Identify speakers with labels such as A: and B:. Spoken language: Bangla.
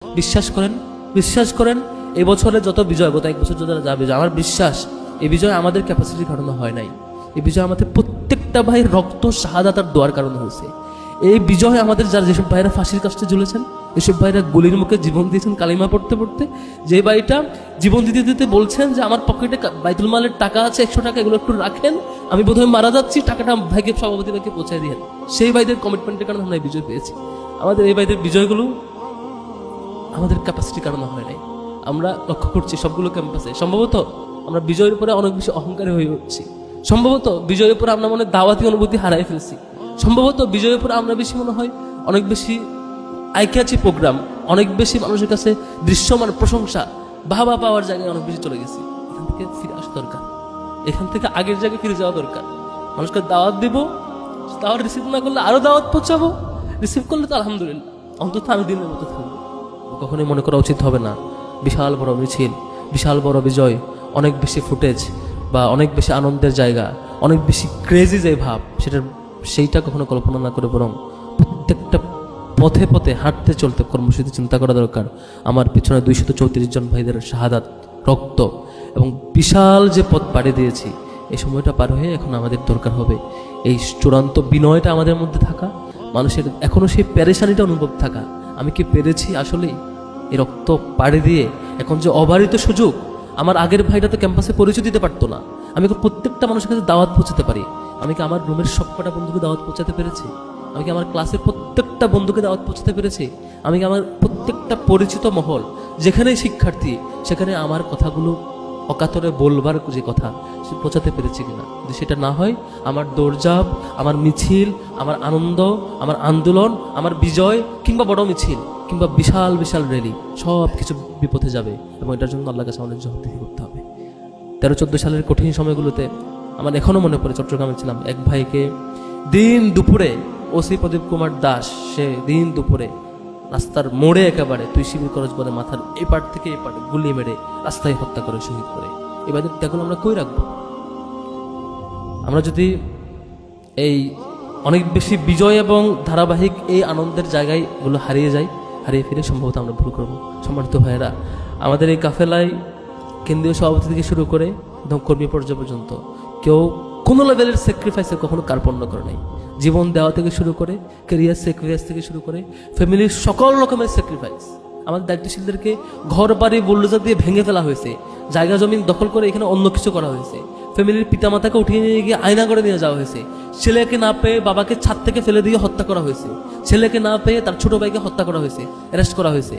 A: বিশ্বাস করেন এই বছরে যত বিজয়, গত এক বছর যত যা বিজয়, আমার বিশ্বাস এই বিজয় আমাদের ক্যাপাসিটির কারণে হয় নাই। এই বিজয় আমাদের প্রত্যেকটা ভাইয়ের রক্ত শাহাদাতের দোয়ার কারণে হয়েছে। এই বিজয় আমাদের যারা যেসব ভাইরা ফাঁসির কাছে ঝুলেছেন, এসব ভাইরা গুলির মুখে জীবন দিয়েছেন কালিমা পড়তে পড়তে, যে ভাইটা জীবন দিতে দিতে বলছেন যে আমার পকেটে বাইতুল মালের টাকা আছে 100 টাকা, এগুলো একটু রাখেন, আমি বোধহয় মারা যাচ্ছি, টাকাটা ভাইকে সভাপতি ভাইকে পৌঁছায় দিয়েন। সেই ভাইদের কমিটমেন্টের কারণে আমরা এই বিজয় পেয়েছি। আমাদের এই ভাইদের বিজয়গুলো আমাদের ক্যাপাসিটির কারণে হয় নাই। আমরা লক্ষ্য করছি সবগুলো ক্যাম্পাসে সম্ভবত আমরা বিজয়ের উপরে অনেক বেশি অহংকারী হয়ে উঠছি। সম্ভবত বিজয়ের উপরে আমরা মনে দাওয়াতি অনুভূতি হারাই ফেলছি। সম্ভবত বিজয়ের উপরে আমরা বেশি মনে হয় অনেক বেশি আইক্যাচি প্রোগ্রাম, অনেক বেশি মানুষের কাছে দৃশ্যমান প্রশংসা বাহবা পাওয়ার জায়গায় অনেক বেশি চলে গেছি। এখান থেকে ফিরে আসা দরকার, এখান থেকে আগের জায়গায় ফিরে যাওয়া দরকার। মানুষকে দাওয়াত দিব, দাওয়াত রিসিভ না করলে আরো দাওয়াত পৌঁছাবো, রিসিভ করলে তো আলহামদুলিল্লাহ, অন্তত আমি দিনের মতো থাকবো। কখনোই মনে করা উচিত হবে না বিশাল বড় মিছিল, বিশাল বড় বিজয়, অনেক বেশি ফুটেজ বা অনেক বেশি আনন্দের জায়গা, অনেক বেশি ক্রেজি যে ভাব, সেইটা কখনো কল্পনা না করে বরং প্রত্যেকটা পথে পথে হাঁটতে চলতে কর্মসূচি চিন্তা করা দরকার। আমার পিছনে 234 জন ভাইদের শাহাদাত, রক্ত এবং বিশাল যে পথ পাড়ি দিয়েছি, এই সময়টা পার হয়ে এখন আমাদের দরকার হবে এই চূড়ান্ত বিনয়টা আমাদের মধ্যে থাকা, মানুষের এখনো সেই প্যারেশানিটা অনুভব থাকা, আমি কি পেরেছি আসলেই এই রক্ত পাড়ি দিয়ে। এখন যে অবারিত সুযোগ, আমার আগের ভাইটা তো ক্যাম্পাসে পরিচয় দিতে পারতো না, আমি কি প্রত্যেকটা মানুষের কাছে দাওয়াত পৌঁছাতে পারি? আমি কি আমার রুমের সবকটা বন্ধুকে দাওয়াত পৌঁছাতে পেরেছি? আমি কি আমার ক্লাসের প্রত্যেকটা বন্ধুকে দাওয়াত পৌঁছাতে পেরেছি? আমি কি আমার প্রত্যেকটা পরিচিত মহল, যেখানেই শিক্ষার্থী, সেখানে আমার কথাগুলো অকাতরে বলবার যে কথা সে পৌঁছাতে পেরেছি কিনা? যদি সেটা না হয়, আমার দৌড়ঝাঁপ, আমার মিছিল, আমার আনন্দ, আমার আন্দোলন, আমার বিজয় কিংবা বড় মিছিল কিংবা বিশাল বিশাল র্যালি, সব কিছু বিপথে যাবে এবং এটার জন্য আল্লাহর কাছে আমাদের জবাবদিহি করতে হবে। 13-14 সালের কঠিন সময়গুলোতে আমার এখনো মনে পড়ে, চট্টগ্রামে ছিলাম, এক ভাইকে দিন দুপুরে ওসি প্রদীপ কুমার দাস, সে দিন দুপুরে রাস্তার মোড়ে একেবারে তুই শিবির করজ বলে মাথার এই পাট থেকে এই পাটে গুলি মেরে রাস্তায় হত্যা করে শহীদ করে। এবার ত্যাগগুলো আমরা কই রাখবো? আমরা যদি এই অনেক বেশি বিজয় এবং ধারাবাহিক এই আনন্দের জায়গায় এগুলো হারিয়ে ফিরে সম্ভবত আমরা ভুল করবো। সম্মানিত ভাইয়েরা, আমাদের এই কাফেলায় কেন্দ্রীয় সভাপতি থেকে শুরু করে একদম কর্মী পর্যায় পর্যন্ত কেউ কোনো লেভেলের স্যাক্রিফাইসে কখনো কার্পণ্য করে নাই। জীবন দেওয়া থেকে শুরু করে, ক্যারিয়ার স্যাক্রিফাইস থেকে শুরু করে, ফ্যামিলির সকল রকমের স্যাক্রিফাইস। আমাদের দায়িত্বশীলদেরকে ঘর বাড়ি বুলডোজার দিয়ে ভেঙে ফেলা হয়েছে, জায়গা জমিন দখল করে এখানে অন্য কিছু করা হয়েছে, ফ্যামিলির পিতামাতাকে উঠিয়ে নিয়ে গিয়ে আয়না করে নিয়ে যাওয়া হয়েছে, ছেলেকে না পেয়ে বাবাকে ছাদ থেকে ফেলে দিয়ে হত্যা করা হয়েছে, ছেলেকে না পেয়ে তার ছোট ভাইকে হত্যা করা হয়েছে, অ্যারেস্ট করা হয়েছে,